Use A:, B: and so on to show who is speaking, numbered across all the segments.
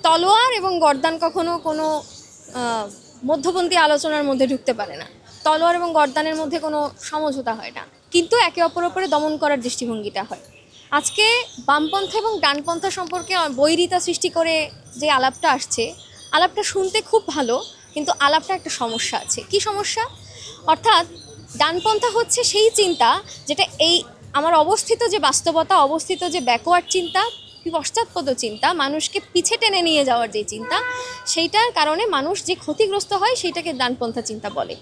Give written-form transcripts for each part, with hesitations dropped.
A: তলোয়ার এবং গর্দান কখনো কোনো মধ্যপন্থী আলোচনার মধ্যে ঢুকতে পারে না। তলোয়ার এবং গর্দানের মধ্যে কোনো সমঝোতা হয় না, কিন্তু একে অপরে দমন করার দৃষ্টিভঙ্গিটা হয়। আজকে বামপন্থা এবং ডানপন্থা সম্পর্কে বৈরিতা সৃষ্টি করে যে আলাপটা আসছে, আলাপটা শুনতে খুব ভালো, কিন্তু আলাপটা একটা সমস্যা আছে। কি সমস্যা? অর্থাৎ ডানপন্থা হচ্ছে সেই চিন্তা যেটা এই আমার অবস্থিত যে বাস্তবতা, অবস্থিত যে ব্যাকওয়ার্ড চিন্তা, পশ্চাৎপদ চিন্তা, মানুষকে পিছে টেনে নিয়ে যাওয়ার যে চিন্তা, সেইটার কারণে মানুষ যে ক্ষতিগ্রস্ত হয় সেইটাকে ডানপন্থা চিন্তা বলে।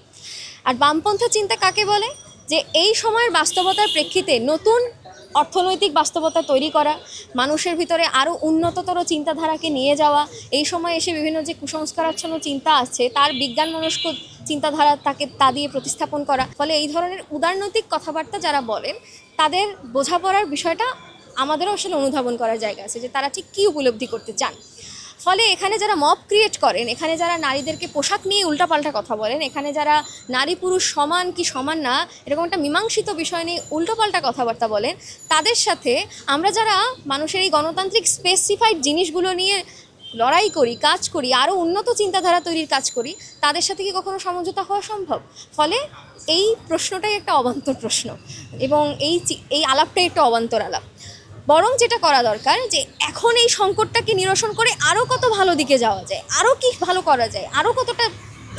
A: আর বামপন্থা চিন্তা কাকে বলে? যে এই সময়ের বাস্তবতার প্রেক্ষিতে নতুন অর্থনৈতিক বাস্তবতা তৈরি করা, মানুষের ভিতরে আরও উন্নততর চিন্তাধারাকে নিয়ে যাওয়া, এই সময় এসে বিভিন্ন যে কুসংস্কারাচ্ছন্ন চিন্তা আছে তার বিজ্ঞানমনস্ক চিন্তাধারা তা দিয়ে প্রতিস্থাপন করা। ফলে এই ধরনের উদারনৈতিক কথাবার্তা যারা বলেন তাদের বোঝাপড়ার বিষয়টা আমাদেরও আসলে অনুধাবন করার জায়গা আছে যে তারা ঠিক কী উপলব্ধি করতে চান। ফলে এখানে যারা মব ক্রিয়েট করেন, এখানে যারা নারীদেরকে পোশাক নিয়ে উল্টাপাল্টা কথা বলেন, এখানে যারা নারী পুরুষ সমান কি সমান না এরকম একটা মীমাংসিত বিষয় নিয়ে উল্টোপাল্টা কথাবার্তা বলেন, তাদের সাথে আমরা যারা মানুষের এই গণতান্ত্রিক স্পেসিফাইড জিনিসগুলো নিয়ে লড়াই করি, কাজ করি, আরও উন্নত চিন্তাধারা তৈরির কাজ করি, তাদের সাথে কি কখনো সমঝোতা হওয়া সম্ভব? ফলে এই প্রশ্নটাই একটা অবান্তর প্রশ্ন, এবং এই আলাপটাই একটা অবান্তর আলাপ। বরং যেটা করা দরকার যে এখন এই সংকটটাকে নিরসন করে আরও কত ভালো দিকে যাওয়া যায়, আরও কি ভালো করা যায়, আরও কতটা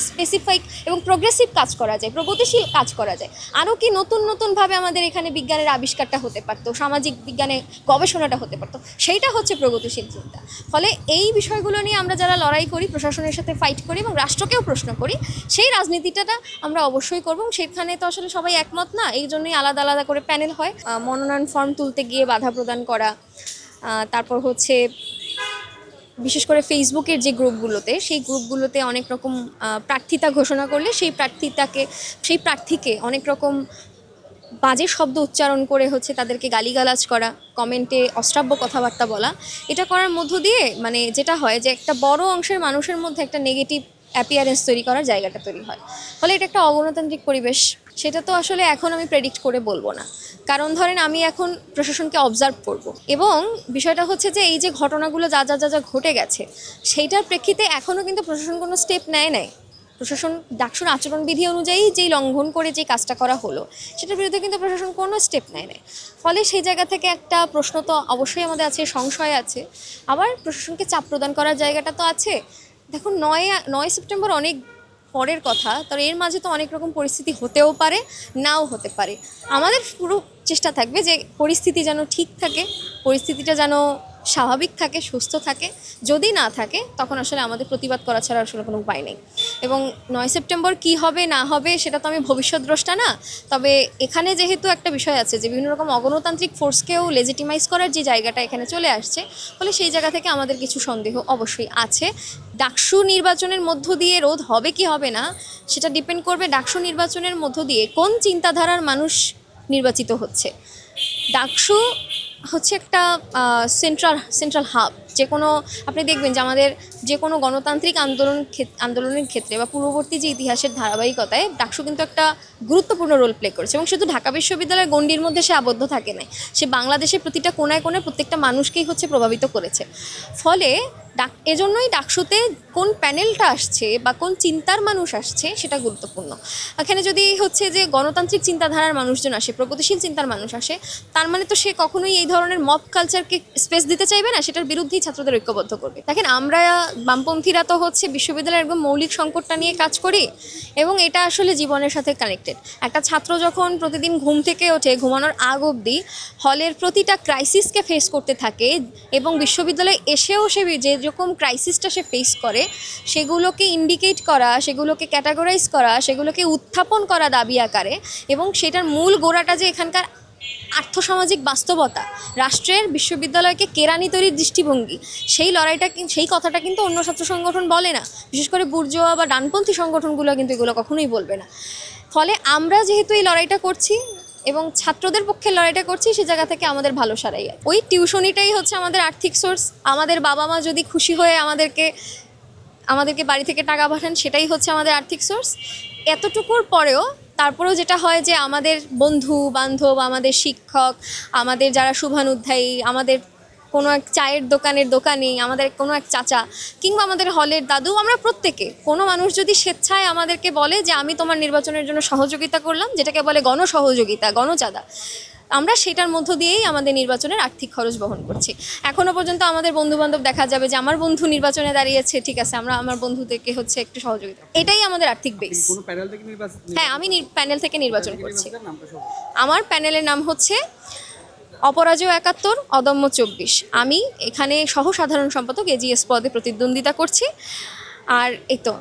A: স্পেসিফিক এবং প্রোগ্রেসিভ কাজ করা যায়, প্রগতিশীল কাজ করা যায়, আরও কি নতুনভাবে আমাদের এখানে বিজ্ঞানের আবিষ্কারটা হতে পারতো, সামাজিক বিজ্ঞানে গবেষণাটা হতে পারতো, সেইটা হচ্ছে প্রগতিশীল চিন্তা। ফলে এই বিষয়গুলো নিয়ে আমরা যারা লড়াই করি, প্রশাসনের সাথে ফাইট করি এবং রাষ্ট্রকেও প্রশ্ন করি, সেই রাজনীতিটা আমরা অবশ্যই করব। সেখানে তো আসলে সবাই একমত না, এই জন্যই আলাদা আলাদা করে প্যানেল হয়। মনোনয়ন ফর্ম তুলতে গিয়ে বাধা প্রদান করা, তারপর হচ্ছে বিশেষ করে ফেসবুকের যে গ্রুপগুলোতে, সেই গ্রুপগুলোতে অনেক রকম প্রার্থিতা ঘোষণা করলে সেই প্রার্থীকে অনেক রকম বাজে শব্দ উচ্চারণ করে হচ্ছে তাদেরকে গালিগালাজ করা, কমেন্টে অশ্রাব্য কথাবার্তা বলা, এটা করার মধ্য দিয়ে মানে যেটা হয় যে একটা বড় অংশের মানুষের মধ্যে একটা নেগেটিভ অ্যাপিয়ারেন্স তৈরি করার জায়গাটা তৈরি হয়। ফলে এটা একটা অগণতান্ত্রিক পরিবেশ, সেটা তো আসলে এখন আমি প্রেডিক্ট করে বলবো না। কারণ ধরেন আমি এখন প্রশাসনকে অবজার্ভ করব, এবং বিষয়টা হচ্ছে যে এই যে ঘটনাগুলো যা যা যা যা ঘটে গেছে সেইটার প্রেক্ষিতে এখনও কিন্তু প্রশাসন কোনো স্টেপ নেয়। প্রশাসন ডাকসুর আচরণবিধি অনুযায়ী যেই লঙ্ঘন করে যে কাজটা করা হলো সেটার বিরুদ্ধে কিন্তু প্রশাসন কোনো স্টেপ নেয়। ফলে সেই জায়গা থেকে একটা প্রশ্ন তো অবশ্যই আমাদের আছে, সংশয় আছে। আবার প্রশাসনকে চাপ প্রদান করার জায়গাটা তো আছে। দেখুন 9 সেপ্টেম্বর অনেক পরের কথা, তবে এর মাঝে তো অনেক রকম পরিস্থিতি হতেও পারে, নাও হতে পারে। আমাদের পুরো চেষ্টা থাকবে যে পরিস্থিতি যেন ঠিক থাকে, পরিস্থিতিটা যেন স্বাভাবিক থাকে, সুস্থ থাকে। যদি না থাকে তখন আসলে আমাদের প্রতিবাদ করা ছাড়া আসলে কোনো উপায় নেই। এবং 9 সেপ্টেম্বর কী হবে না হবে সেটা তো আমি ভবিষ্যৎদ্রষ্টা না, তবে এখানে যেহেতু একটা বিষয় আছে যে বিভিন্ন রকম অগণতান্ত্রিক ফোর্সকেও লেজিটিমাইজ করার যে জায়গাটা এখানে চলে আসছে, ফলে সেই জায়গা থেকে আমাদের কিছু সন্দেহ অবশ্যই আছে। ডাকসু নির্বাচনের মধ্য দিয়ে রোধ হবে কি হবে না সেটা ডিপেন্ড করবে ডাকসু নির্বাচনের মধ্য দিয়ে কোন চিন্তাধারার মানুষ নির্বাচিত হচ্ছে। ডাকসু হচ্ছে একটা সেন্ট্রাল হাব। যে কোনো আপনি দেখবেন যে আমাদের যে কোনো গণতান্ত্রিক আন্দোলনের ক্ষেত্রে বা পূর্ববর্তী যে ইতিহাসের ধারাবাহিকতায় ডাকসু কিন্তু একটা গুরুত্বপূর্ণ রোল প্লে করেছে, এবং শুধু ঢাকা বিশ্ববিদ্যালয়ের গণ্ডির মধ্যে সে আবদ্ধ থাকে নাই, সে বাংলাদেশের প্রতিটা কোনায় কোনায় প্রত্যেকটা মানুষকেই হচ্ছে প্রভাবিত করেছে। ফলে এজন্যই ডাকসুতে কোন প্যানেলটা আসছে বা কোন চিন্তার মানুষ আসছে সেটা গুরুত্বপূর্ণ। এখানে যদি হচ্ছে যে গণতান্ত্রিক চিন্তাধারার মানুষজন আসে, প্রগতিশীল চিন্তার মানুষ আসে, তার মানে তো সে কখনোই এই ধরনের মব কালচারকে স্পেস দিতে চাইবে না, সেটার বিরুদ্ধেই ছাত্রদের ঐক্যবদ্ধ করবে। দেখেন আমরা বামপন্থীরা তো হচ্ছে বিশ্ববিদ্যালয়ের একদম মৌলিক সংকটটা নিয়ে কাজ করি, এবং এটা আসলে জীবনের সাথে কানেক্টেড। একটা ছাত্র যখন প্রতিদিন ঘুম থেকে ওঠে, ঘুমানোর আগ অবধি হলের প্রতিটা ক্রাইসিসকে ফেস করতে থাকে, এবং বিশ্ববিদ্যালয়ে এসেও সে যেরকম ক্রাইসিসটা সে ফেস করে সেগুলোকে ইন্ডিকেট করা, সেগুলোকে ক্যাটাগরাইজ করা, সেগুলোকে উত্থাপন করা দাবি আকারে, এবং সেটার মূল গোড়াটা যে এখানকার আর্থসামাজিক বাস্তবতা, রাষ্ট্রের বিশ্ববিদ্যালয়কে কেরানি তৈরির দৃষ্টিভঙ্গি, সেই লড়াইটা সেই কথাটা কিন্তু অন্য ছাত্র সংগঠন বলে না, বিশেষ করে বুর্জোয়া বা ডানপন্থী সংগঠনগুলো কিন্তু এগুলো কখনোই বলবে না। ফলে আমরা যেহেতু এই লড়াইটা করছি এবং ছাত্রদের পক্ষে লড়াইটা করছি, সে জায়গা থেকে আমাদের ভালো সারাই। ওই টিউশনিটাই হচ্ছে আমাদের আর্থিক সোর্স। আমাদের বাবা মা যদি খুশি হয়ে আমাদেরকে বাড়ি থেকে টাকা পাঠান, সেটাই হচ্ছে আমাদের আর্থিক সোর্স। এতটুকুর পরেও তারপরেও যেটা হয় যে আমাদের বন্ধু বান্ধব, আমাদের শিক্ষক, আমাদের যারা শুভানুধ্যায়ী, আমাদের কোনো এক চায়ের দোকানের দোকানি, আমাদের কোনো এক চাচা, কিংবা আমাদের হলের দাদু, আমরা প্রত্যেকে, কোনো মানুষ যদি স্বেচ্ছায় আমাদেরকে বলে যে আমি তোমার নির্বাচনের জন্য সহযোগিতা করলাম, যেটাকে বলে গণসহযোগিতা, গণচাঁদা, আমরা সেটার মধ্য দিয়েই আমাদের নির্বাচনের আর্থিক খরচ বহন করছি। এখনো পর্যন্ত আমাদের বন্ধুবান্ধব দেখা যাবে যে আমার বন্ধু নির্বাচনে দাঁড়িয়েছে, ঠিক আছে, আমরা আমার বন্ধুদেরকে হচ্ছে একটু সহযোগিতা, এটাই আমাদের আর্থিক বেস।
B: কোন প্যানেল থেকে নির্বাচন?
A: হ্যাঁ, আমি প্যানেল থেকে নির্বাচন করছি।
B: নির্বাচনের নামটা সহ।
A: আমার প্যানেলের নাম হচ্ছে অপরাজয় ৭১, অদম্য ২৪। আমি এখানে সহ সাধারণ সম্পাদক এজিএস পদে প্রতিদ্বন্দ্বিতা করছি। আর এই তো